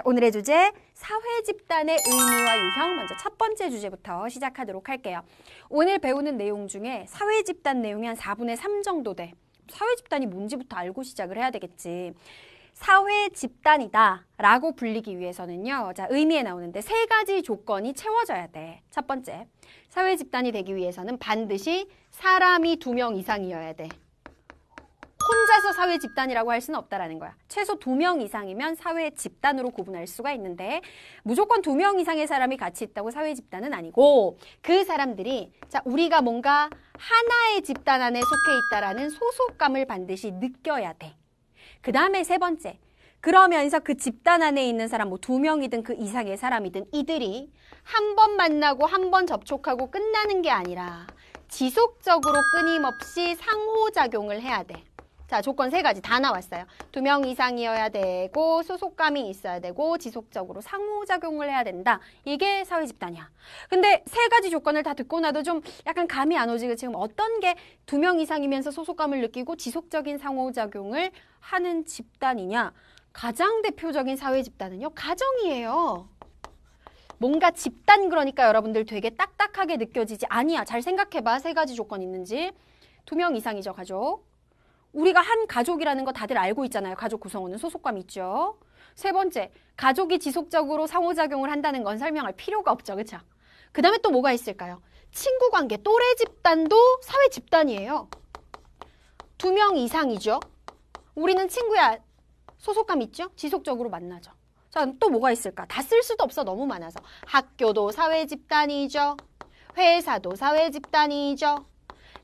오늘의 주제, 사회집단의 의미와 유형. 먼저 첫 번째 주제부터 시작하도록 할게요. 오늘 배우는 내용 중에 사회집단 내용이 한 4분의 3 정도 돼. 사회집단이 뭔지부터 알고 시작을 해야 되겠지. 사회집단이다 라고 불리기 위해서는요. 자, 의미에 나오는데 세 가지 조건이 채워져야 돼. 첫 번째, 사회집단이 되기 위해서는 반드시 사람이 2명 이상이어야 돼. 혼자서 사회집단이라고 할 수는 없다라는 거야. 최소 2명 이상이면 사회집단으로 구분할 수가 있는데 무조건 2명 이상의 사람이 같이 있다고 사회집단은 아니고 그 사람들이 자 우리가 뭔가 하나의 집단 안에 속해 있다라는 소속감을 반드시 느껴야 돼. 그 다음에 세 번째, 그러면서 그 집단 안에 있는 사람 뭐 2명이든 그 이상의 사람이든 이들이 한 번 만나고 한 번 접촉하고 끝나는 게 아니라 지속적으로 끊임없이 상호작용을 해야 돼. 자, 조건 3가지 다 나왔어요. 2명 이상이어야 되고 소속감이 있어야 되고 지속적으로 상호작용을 해야 된다. 이게 사회집단이야. 근데 3가지 조건을 다 듣고 나도 좀 약간 감이 안 오지. 지금 어떤 게 2명 이상이면서 소속감을 느끼고 지속적인 상호작용을 하는 집단이냐. 가장 대표적인 사회집단은요. 가정이에요. 뭔가 집단 그러니까 여러분들 되게 딱딱하게 느껴지지. 아니야. 잘 생각해봐. 3가지 조건 있는지. 2명 이상이죠. 가족. 우리가 한 가족이라는 거 다들 알고 있잖아요. 가족 구성원은 소속감 있죠. 세 번째, 가족이 지속적으로 상호작용을 한다는 건 설명할 필요가 없죠. 그렇죠? 그 다음에 또 뭐가 있을까요? 친구관계, 또래 집단도 사회 집단이에요. 2명 이상이죠. 우리는 친구야. 소속감 있죠? 지속적으로 만나죠. 자, 또 뭐가 있을까? 다 쓸 수도 없어. 너무 많아서. 학교도 사회 집단이죠. 회사도 사회 집단이죠.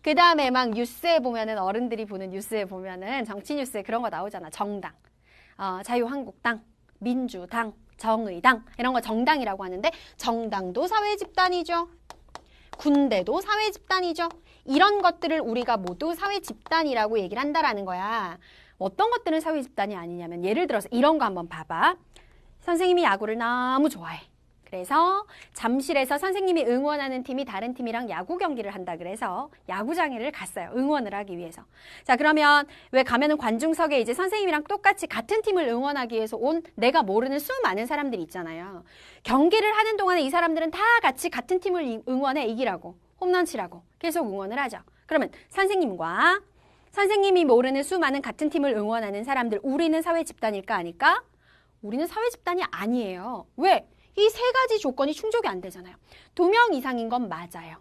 그 다음에 막 뉴스에 보면은 어른들이 보는 뉴스에 보면은 정치 뉴스에 그런 거 나오잖아. 정당, 자유한국당, 민주당, 정의당 이런 거 정당이라고 하는데 정당도 사회 집단이죠. 군대도 사회 집단이죠. 이런 것들을 우리가 모두 사회 집단이라고 얘기를 한다라는 거야. 어떤 것들은 사회 집단이 아니냐면 예를 들어서 이런 거 한번 봐봐. 선생님이 야구를 너무 좋아해. 그래서 잠실에서 선생님이 응원하는 팀이 다른 팀이랑 야구 경기를 한다 그래서 야구장에를 갔어요. 응원을 하기 위해서. 자, 그러면 왜 가면은 관중석에 이제 선생님이랑 똑같이 같은 팀을 응원하기 위해서 온 내가 모르는 수많은 사람들이 있잖아요. 경기를 하는 동안에 이 사람들은 다 같이 같은 팀을 응원해. 이기라고. 홈런 치라고. 계속 응원을 하죠. 그러면 선생님과 선생님이 모르는 수많은 같은 팀을 응원하는 사람들, 우리는 사회 집단일까 아닐까? 우리는 사회 집단이 아니에요. 왜? 이 3가지 조건이 충족이 안 되잖아요. 2명 이상인 건 맞아요.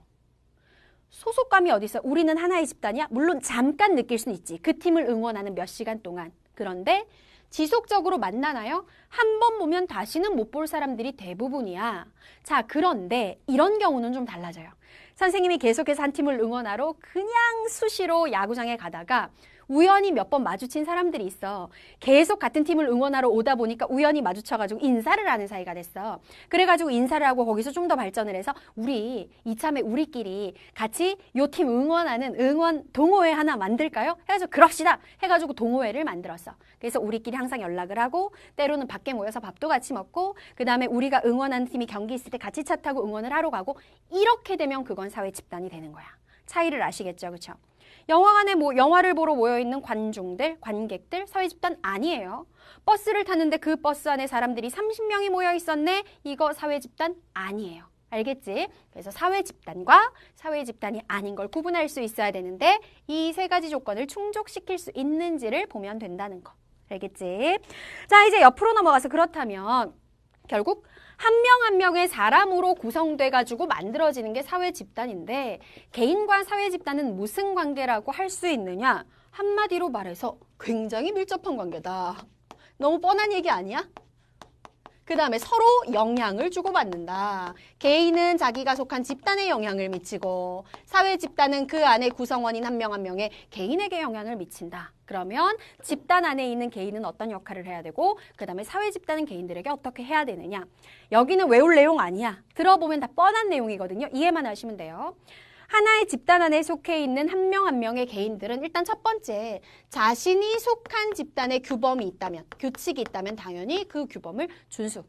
소속감이 어디 있어? 우리는 하나의 집단이야? 물론 잠깐 느낄 수는 있지. 그 팀을 응원하는 몇 시간 동안. 그런데 지속적으로 만나나요? 한 번 보면 다시는 못 볼 사람들이 대부분이야. 자, 그런데 이런 경우는 좀 달라져요. 선생님이 계속해서 한 팀을 응원하러 그냥 수시로 야구장에 가다가 우연히 몇 번 마주친 사람들이 있어. 계속 같은 팀을 응원하러 오다 보니까 우연히 마주쳐가지고 인사를 하는 사이가 됐어. 그래가지고 인사를 하고 거기서 좀 더 발전을 해서 우리 이참에 우리끼리 같이 요 팀 응원하는 응원 동호회 하나 만들까요? 해가지고 그럽시다 해가지고 동호회를 만들었어. 그래서 우리끼리 항상 연락을 하고 때로는 밖에 모여서 밥도 같이 먹고 그 다음에 우리가 응원하는 팀이 경기 있을 때 같이 차 타고 응원을 하러 가고 이렇게 되면 그건 사회 집단이 되는 거야. 차이를 아시겠죠? 그렇죠? 영화관에 영화를 보러 모여있는 관중들, 관객들, 사회집단 아니에요. 버스를 탔는데 그 버스 안에 사람들이 30명이 모여있었네. 이거 사회집단 아니에요. 알겠지? 그래서 사회집단과 사회집단이 아닌 걸 구분할 수 있어야 되는데 이 3가지 조건을 충족시킬 수 있는지를 보면 된다는 거. 알겠지? 자, 이제 옆으로 넘어가서 그렇다면 결국 한 명 한 명의 사람으로 구성돼가지고 만들어지는 게 사회집단인데 개인과 사회집단은 무슨 관계라고 할 수 있느냐? 한마디로 말해서 굉장히 밀접한 관계다. 너무 뻔한 얘기 아니야? 그 다음에 서로 영향을 주고받는다. 개인은 자기가 속한 집단에 영향을 미치고 사회집단은 그 안에 구성원인 한 명 한 명의 개인에게 영향을 미친다. 그러면 집단 안에 있는 개인은 어떤 역할을 해야 되고 그 다음에 사회집단은 개인들에게 어떻게 해야 되느냐. 여기는 외울 내용 아니야. 들어보면 다 뻔한 내용이거든요. 이해만 하시면 돼요. 하나의 집단 안에 속해 있는 한 명 한 명의 개인들은 일단 첫 번째, 자신이 속한 집단의 규범이 있다면, 규칙이 있다면 당연히 그 규범을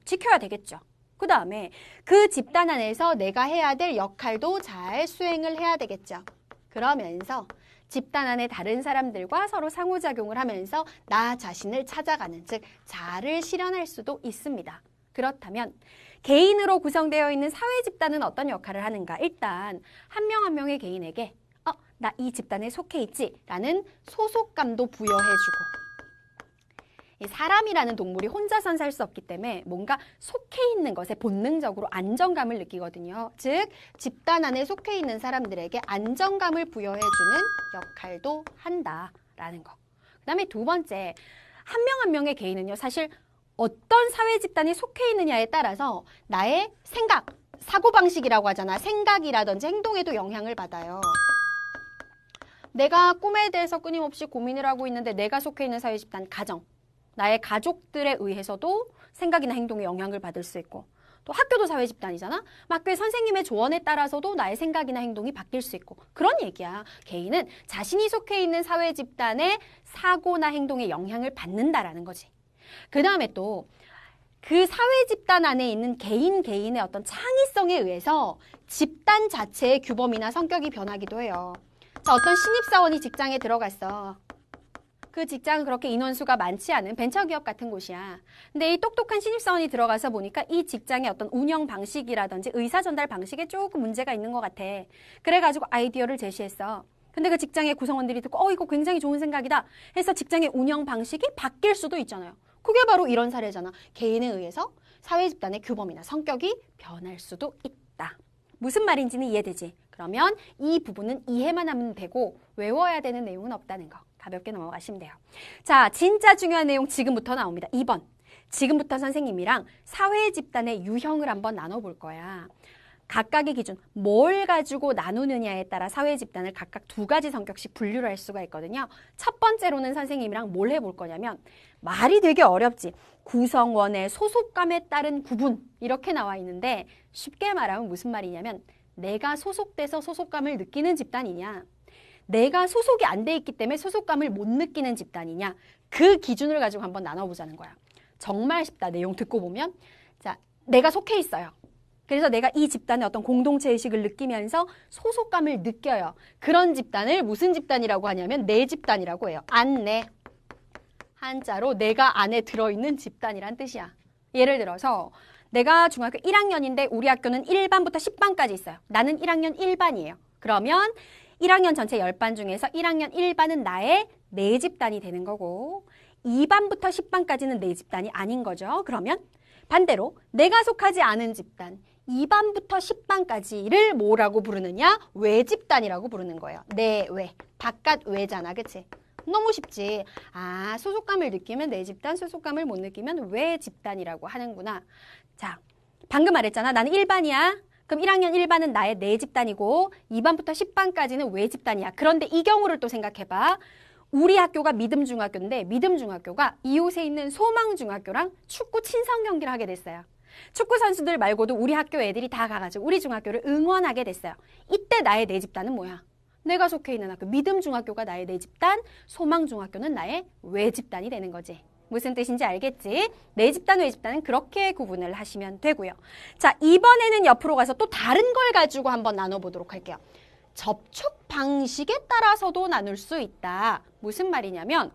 지켜야 되겠죠. 그 다음에 그 집단 안에서 내가 해야 될 역할도 잘 수행을 해야 되겠죠. 그러면서 집단 안에 다른 사람들과 서로 상호작용을 하면서 나 자신을 찾아가는, 즉 자아를 실현할 수도 있습니다. 그렇다면 개인으로 구성되어 있는 사회 집단은 어떤 역할을 하는가? 일단 한 명 한 명의 개인에게 나 이 집단에 속해 있지 라는 소속감도 부여해주고, 이 사람이라는 동물이 혼자선 살 수 없기 때문에 뭔가 속해 있는 것에 본능적으로 안정감을 느끼거든요. 즉 집단 안에 속해 있는 사람들에게 안정감을 부여해주는 역할도 한다라는 거. 그 다음에 두 번째, 한 명 한 명의 개인은요, 사실 어떤 사회 집단에 속해 있느냐에 따라서 나의 생각, 사고방식이라고 하잖아. 생각이라든지 행동에도 영향을 받아요. 내가 꿈에 대해서 끊임없이 고민을 하고 있는데 내가 속해 있는 사회 집단, 가정, 나의 가족들에 의해서도 생각이나 행동에 영향을 받을 수 있고, 또 학교도 사회 집단이잖아. 학교의 선생님의 조언에 따라서도 나의 생각이나 행동이 바뀔 수 있고, 그런 얘기야. 개인은 자신이 속해 있는 사회 집단의 사고나 행동에 영향을 받는다라는 거지. 그 다음에 또 그 사회 집단 안에 있는 개인의 어떤 창의성에 의해서 집단 자체의 규범이나 성격이 변하기도 해요. 자, 어떤 신입사원이 직장에 들어갔어. 그 직장은 그렇게 인원수가 많지 않은 벤처기업 같은 곳이야. 근데 이 똑똑한 신입사원이 들어가서 보니까 이 직장의 어떤 운영 방식이라든지 의사 전달 방식에 조금 문제가 있는 것 같아. 그래가지고 아이디어를 제시했어. 근데 그 직장의 구성원들이 듣고 이거 굉장히 좋은 생각이다 해서 직장의 운영 방식이 바뀔 수도 있잖아요. 그게 바로 이런 사례잖아. 개인에 의해서 사회 집단의 규범이나 성격이 변할 수도 있다. 무슨 말인지는 이해되지? 그러면 이 부분은 이해만 하면 되고 외워야 되는 내용은 없다는 거. 가볍게 넘어가시면 돼요. 자, 진짜 중요한 내용 지금부터 나옵니다. 2번. 지금부터 선생님이랑 사회 집단의 유형을 한번 나눠볼 거야. 각각의 기준, 뭘 가지고 나누느냐에 따라 사회 집단을 각각 두 가지 성격씩 분류를 할 수가 있거든요. 첫 번째로는 선생님이랑 뭘 해볼 거냐면, 말이 되게 어렵지. 구성원의 소속감에 따른 구분, 이렇게 나와 있는데 쉽게 말하면 무슨 말이냐면, 내가 소속돼서 소속감을 느끼는 집단이냐, 내가 소속이 안 돼 있기 때문에 소속감을 못 느끼는 집단이냐, 그 기준을 가지고 한번 나눠보자는 거야. 정말 쉽다. 내용 듣고 보면. 자, 내가 속해 있어요. 그래서 내가 이 집단의 어떤 공동체 의식을 느끼면서 소속감을 느껴요. 그런 집단을 무슨 집단이라고 하냐면 내 집단이라고 해요. 안내. 한자로 내가 안에 들어있는 집단이란 뜻이야. 예를 들어서 내가 중학교 1학년인데 우리 학교는 1반부터 10반까지 있어요. 나는 1학년 1반이에요. 그러면 1학년 전체 10반 중에서 1학년 1반은 나의 내 집단이 되는 거고, 2반부터 10반까지는 내 집단이 아닌 거죠. 그러면 반대로 내가 속하지 않은 집단, 2반부터 10반까지를 뭐라고 부르느냐? 외 집단이라고 부르는 거예요. 내 외, 바깥 외잖아, 그치? 너무 쉽지. 아, 소속감을 느끼면 내 집단, 소속감을 못 느끼면 외 집단이라고 하는구나. 자, 방금 말했잖아. 나는 1반이야. 그럼 1학년 1반은 나의 내 집단이고 2반부터 10반까지는 외 집단이야. 그런데 이 경우를 또 생각해봐. 우리 학교가 믿음중학교인데 믿음중학교가 이웃에 있는 소망중학교랑 축구 친선 경기를 하게 됐어요. 축구 선수들 말고도 우리 학교 애들이 다 가가지고 우리 중학교를 응원하게 됐어요. 이때 나의 내 집단은 뭐야? 내가 속해 있는 학교, 믿음중학교가 나의 내 집단, 소망중학교는 나의 외 집단이 되는 거지. 무슨 뜻인지 알겠지? 내 집단, 외 집단은 그렇게 구분을 하시면 되고요. 자, 이번에는 옆으로 가서 또 다른 걸 가지고 한번 나눠보도록 할게요. 접촉 방식에 따라서도 나눌 수 있다. 무슨 말이냐면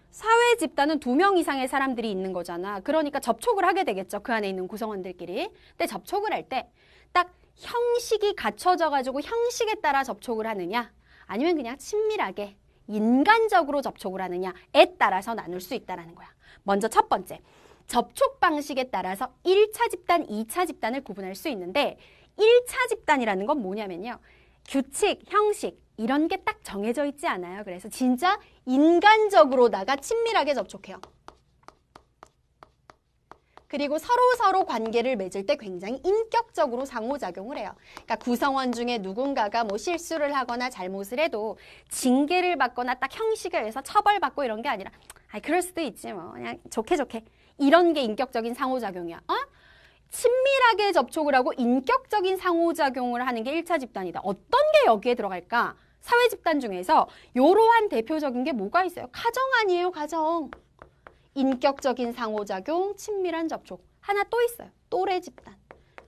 사회 집단은 2명 이상의 사람들이 있는 거잖아. 그러니까 접촉을 하게 되겠죠. 그 안에 있는 구성원들끼리. 근데 접촉을 할 때 딱 형식이 갖춰져가지고 형식에 따라 접촉을 하느냐, 아니면 그냥 친밀하게 인간적으로 접촉을 하느냐에 따라서 나눌 수 있다는 거야. 먼저 첫 번째, 접촉 방식에 따라서 1차 집단, 2차 집단을 구분할 수 있는데 1차 집단이라는 건 뭐냐면요. 규칙, 형식 이런 게 딱 정해져 있지 않아요. 그래서 진짜 인간적으로다가 친밀하게 접촉해요. 그리고 서로 관계를 맺을 때 굉장히 인격적으로 상호작용을 해요. 그러니까 구성원 중에 누군가가 뭐 실수를 하거나 잘못을 해도 징계를 받거나 딱 형식에 의해서 처벌받고 이런 게 아니라 그럴 수도 있지 뭐 그냥 좋게 이런 게 인격적인 상호작용이야. 친밀하게 접촉을 하고 인격적인 상호작용을 하는 게 1차 집단이다. 어떤 게 여기에 들어갈까? 사회 집단 중에서 이러한 대표적인 게 뭐가 있어요? 가정 아니에요, 가정. 인격적인 상호작용, 친밀한 접촉. 하나 또 있어요. 또래 집단.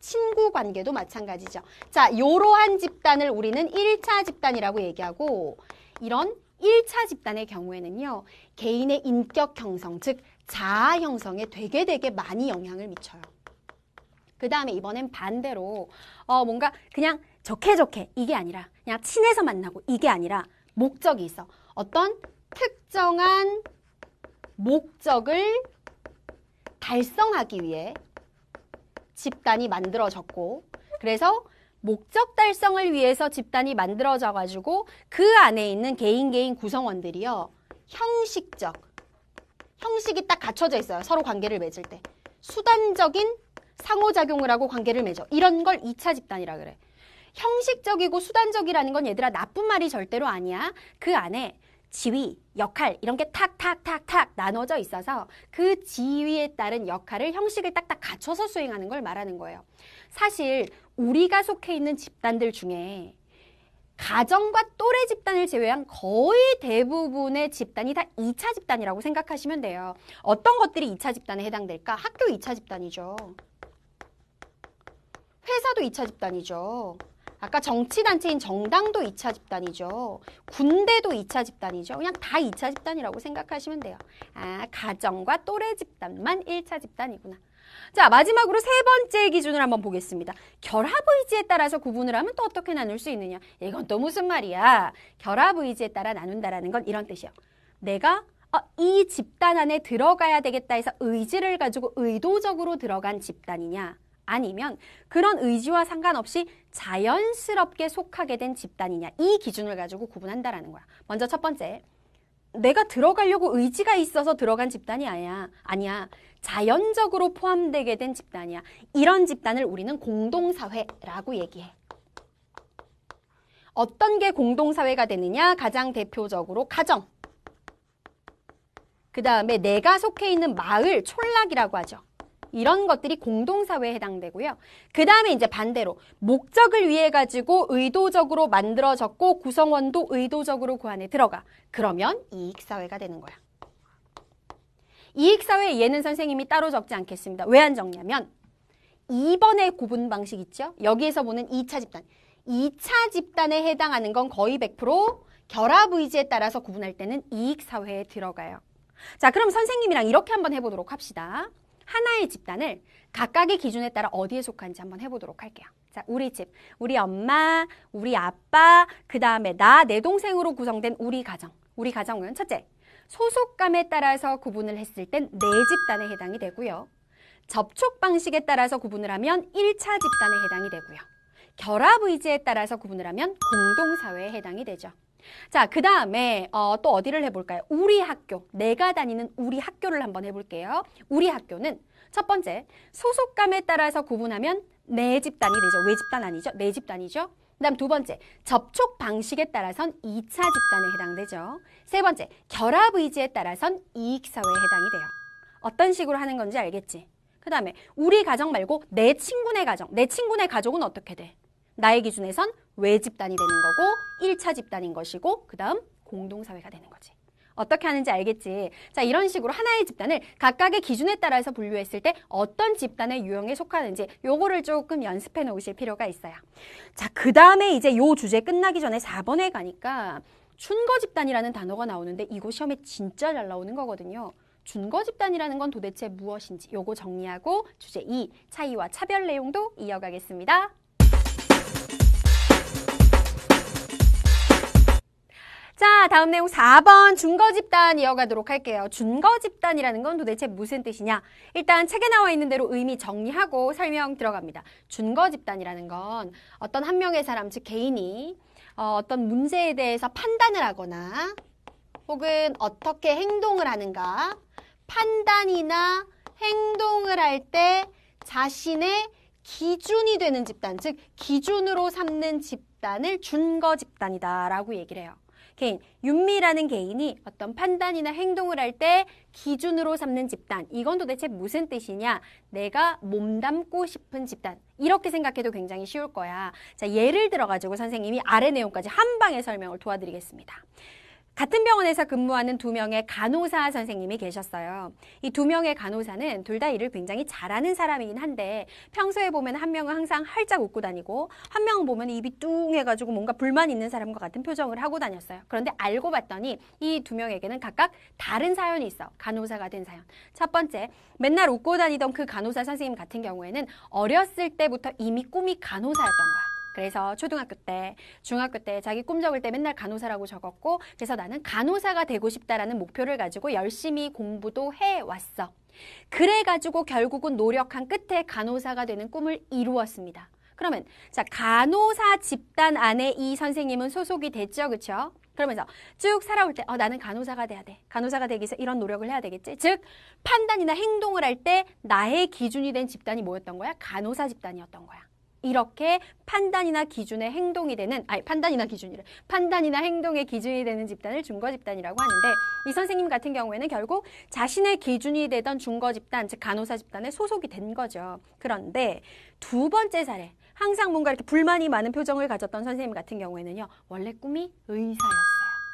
친구 관계도 마찬가지죠. 자, 이러한 집단을 우리는 1차 집단이라고 얘기하고 이런 1차 집단의 경우에는요. 개인의 인격 형성, 즉 자아 형성에 되게 많이 영향을 미쳐요. 그 다음에 이번엔 반대로 뭔가 그냥 좋게 이게 아니라 그냥 친해서 만나고 이게 아니라 목적이 있어. 어떤 특정한 목적을 달성하기 위해 집단이 만들어졌고 그래서 목적 달성을 위해서 집단이 만들어져 가지고 그 안에 있는 개인 구성원들이요. 형식이 딱 갖춰져 있어요. 서로 관계를 맺을 때. 수단적인 상호작용을 하고 관계를 맺어. 이런 걸 2차 집단이라 그래. 형식적이고 수단적이라는 건 얘들아 나쁜 말이 절대로 아니야. 그 안에 지위, 역할 이런 게 탁 나눠져 있어서 그 지위에 따른 역할을 형식을 딱딱 갖춰서 수행하는 걸 말하는 거예요. 사실 우리가 속해 있는 집단들 중에 가정과 또래 집단을 제외한 거의 대부분의 집단이 다 2차 집단이라고 생각하시면 돼요. 어떤 것들이 2차 집단에 해당될까? 학교 2차 집단이죠. 회사도 2차 집단이죠. 아까 정치단체인 정당도 2차 집단이죠. 군대도 2차 집단이죠. 그냥 다 2차 집단이라고 생각하시면 돼요. 아, 가정과 또래 집단만 1차 집단이구나. 자, 마지막으로 세 번째 기준을 한번 보겠습니다. 결합의지에 따라서 구분을 하면 또 어떻게 나눌 수 있느냐. 이건 또 무슨 말이야. 결합의지에 따라 나눈다라는 건 이런 뜻이에요. 내가 이 집단 안에 들어가야 되겠다 해서 의지를 가지고 의도적으로 들어간 집단이냐. 아니면 그런 의지와 상관없이 자연스럽게 속하게 된 집단이냐. 이 기준을 가지고 구분한다라는 거야. 먼저 첫 번째. 내가 들어가려고 의지가 있어서 들어간 집단이 아니야. 자연적으로 포함되게 된 집단이야. 이런 집단을 우리는 공동사회라고 얘기해. 어떤 게 공동사회가 되느냐? 가장 대표적으로 가정. 그 다음에 내가 속해 있는 마을, 촌락이라고 하죠. 이런 것들이 공동사회에 해당되고요. 그 다음에 이제 반대로 목적을 위해 가지고 의도적으로 만들어졌고 구성원도 의도적으로 그 안에 들어가. 그러면 이익사회가 되는 거야. 이익사회 얘는 선생님이 따로 적지 않겠습니다. 왜 안 적냐면 2번의 구분 방식 있죠? 여기에서 보는 2차 집단. 2차 집단에 해당하는 건 거의 100% 결합의지에 따라서 구분할 때는 이익사회에 들어가요. 자, 그럼 선생님이랑 이렇게 한번 해보도록 합시다. 하나의 집단을 각각의 기준에 따라 어디에 속한지 한번 해보도록 할게요. 자, 우리 집, 우리 엄마, 우리 아빠, 그 다음에 나, 내 동생으로 구성된 우리 가정. 우리 가정은 첫째, 소속감에 따라서 구분을 했을 땐 내 집단에 해당이 되고요. 접촉 방식에 따라서 구분을 하면 1차 집단에 해당이 되고요. 결합의지에 따라서 구분을 하면 공동사회에 해당이 되죠. 자, 그 다음에 또 어디를 해볼까요? 우리 학교, 내가 다니는 우리 학교를 한번 해볼게요. 우리 학교는 첫 번째, 소속감에 따라서 구분하면 내 집단이 되죠. 외 집단 아니죠? 내 집단이죠. 그 다음 두 번째, 접촉 방식에 따라선 2차 집단에 해당되죠. 세 번째, 결합의지에 따라선 이익사회에 해당이 돼요. 어떤 식으로 하는 건지 알겠지? 그 다음에 우리 가정 말고 내 친구네 가정, 내 친구네 가족은 어떻게 돼? 나의 기준에선 외 집단이 되는 거고 1차 집단인 것이고 그 다음 공동사회가 되는 거지. 어떻게 하는지 알겠지? 자, 이런 식으로 하나의 집단을 각각의 기준에 따라서 분류했을 때 어떤 집단의 유형에 속하는지 요거를 조금 연습해 놓으실 필요가 있어요. 자, 그 다음에 이제 요 주제 끝나기 전에 4번에 가니까 준거 집단이라는 단어가 나오는데 이거 시험에 진짜 잘 나오는 거거든요. 준거 집단이라는 건 도대체 무엇인지 요거 정리하고 주제 2, 차이와 차별 내용도 이어가겠습니다. 자, 다음 내용 4번 준거 집단 이어가도록 할게요. 준거 집단이라는 건 도대체 무슨 뜻이냐? 일단 책에 나와 있는 대로 의미 정리하고 설명 들어갑니다. 준거 집단이라는 건 어떤 한 명의 사람, 즉 개인이 어떤 문제에 대해서 판단을 하거나 혹은 어떻게 행동을 하는가 판단이나 행동을 할 때 자신의 기준이 되는 집단, 즉 기준으로 삼는 집단을 준거 집단이다라고 얘기를 해요. 개인, 윤미라는 개인이 어떤 판단이나 행동을 할 때 기준으로 삼는 집단. 이건 도대체 무슨 뜻이냐? 내가 몸담고 싶은 집단. 이렇게 생각해도 굉장히 쉬울 거야. 자, 예를 들어가지고 선생님이 아래 내용까지 한 방에 설명을 도와드리겠습니다. 같은 병원에서 근무하는 2명의 간호사 선생님이 계셨어요. 이 2명의 간호사는 둘 다 일을 굉장히 잘하는 사람이긴 한데 평소에 보면 한 명은 항상 활짝 웃고 다니고 한 명은 보면 입이 뚱해가지고 뭔가 불만 있는 사람과 같은 표정을 하고 다녔어요. 그런데 알고 봤더니 이 2명에게는 각각 다른 사연이 있어. 간호사가 된 사연. 첫 번째, 맨날 웃고 다니던 그 간호사 선생님 같은 경우에는 어렸을 때부터 이미 꿈이 간호사였던 거야. 그래서 초등학교 때, 중학교 때 자기 꿈 적을 때 맨날 간호사라고 적었고 그래서 나는 간호사가 되고 싶다라는 목표를 가지고 열심히 공부도 해왔어. 그래가지고 결국은 노력한 끝에 간호사가 되는 꿈을 이루었습니다. 그러면 자 간호사 집단 안에 이 선생님은 소속이 됐죠. 그렇죠? 그러면서 쭉 살아올 때 나는 간호사가 돼야 돼. 간호사가 되기 위해서 이런 노력을 해야 되겠지. 즉 판단이나 행동을 할 때 나의 기준이 된 집단이 뭐였던 거야? 간호사 집단이었던 거야. 이렇게 판단이나 기준의 행동이 되는 판단이나 행동의 기준이 되는 집단을 준거 집단이라고 하는데 이 선생님 같은 경우에는 결국 자신의 기준이 되던 준거 집단, 즉 간호사 집단에 소속이 된 거죠. 그런데 두 번째 사례, 항상 뭔가 이렇게 불만이 많은 표정을 가졌던 선생님 같은 경우에는요, 원래 꿈이 의사였어요.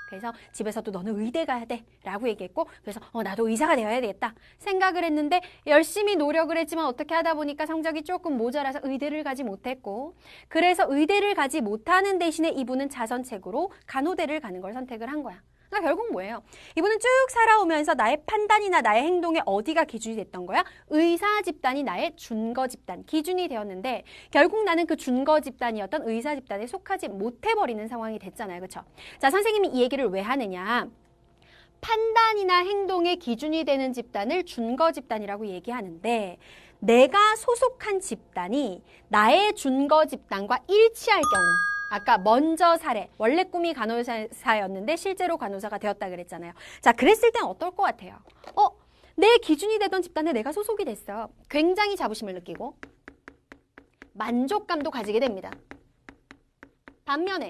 그래서 집에서도 너는 의대 가야 돼 라고 얘기했고 그래서 나도 의사가 되어야 되겠다 생각을 했는데 열심히 노력을 했지만 어떻게 하다 보니까 성적이 조금 모자라서 의대를 가지 못했고 그래서 의대를 가지 못하는 대신에 이분은 자선책으로 간호대를 가는 걸 선택을 한 거야. 그러니까 결국 뭐예요? 이분은 쭉 살아오면서 나의 판단이나 나의 행동에 어디가 기준이 됐던 거야? 의사 집단이 나의 준거 집단, 기준이 되었는데 결국 나는 그 준거 집단이었던 의사 집단에 속하지 못해버리는 상황이 됐잖아요. 그렇죠? 자, 선생님이 이 얘기를 왜 하느냐? 판단이나 행동의 기준이 되는 집단을 준거 집단이라고 얘기하는데 내가 소속한 집단이 나의 준거 집단과 일치할 경우 아까 먼저 사례, 원래 꿈이 간호사였는데 실제로 간호사가 되었다 그랬잖아요. 자, 그랬을 땐 어떨 것 같아요? 내 기준이 되던 집단에 내가 소속이 됐어. 굉장히 자부심을 느끼고 만족감도 가지게 됩니다. 반면에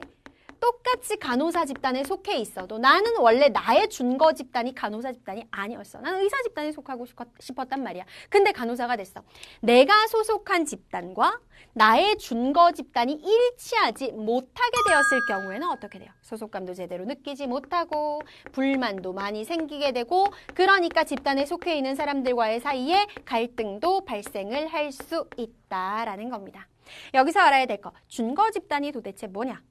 똑같이 간호사 집단에 속해 있어도 나는 원래 나의 준거 집단이 간호사 집단이 아니었어. 나는 의사 집단에 속하고 싶었단 말이야. 근데 간호사가 됐어. 내가 소속한 집단과 나의 준거 집단이 일치하지 못하게 되었을 경우에는 어떻게 돼요? 소속감도 제대로 느끼지 못하고 불만도 많이 생기게 되고 그러니까 집단에 속해 있는 사람들과의 사이에 갈등도 발생을 할 수 있다라는 겁니다. 여기서 알아야 될 거, 준거 집단이 도대체 뭐냐?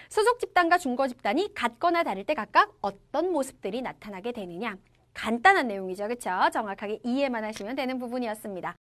소속 집단과 준거 집단이 같거나 다를 때 각각 어떤 모습들이 나타나게 되느냐? 간단한 내용이죠. 그렇죠? 정확하게 이해만 하시면 되는 부분이었습니다.